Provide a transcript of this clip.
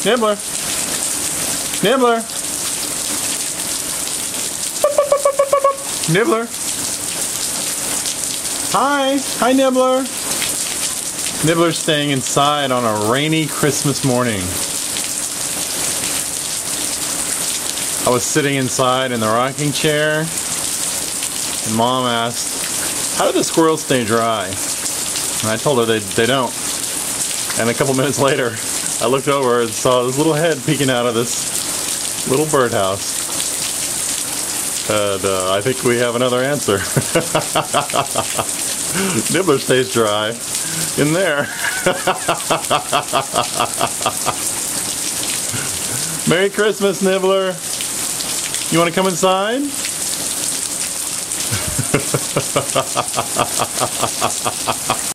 Nibbler. Nibbler. Nibbler. Hi. Hi, Nibbler. Nibbler's staying inside on a rainy Christmas morning. I was sitting inside in the rocking chair, and Mom asked, "How do the squirrels stay dry?" And I told her they don't. And a couple minutes later, I looked over and saw this little head peeking out of this little birdhouse. And I think we have another answer. Nibbler stays dry in there. Merry Christmas, Nibbler. You want to come inside?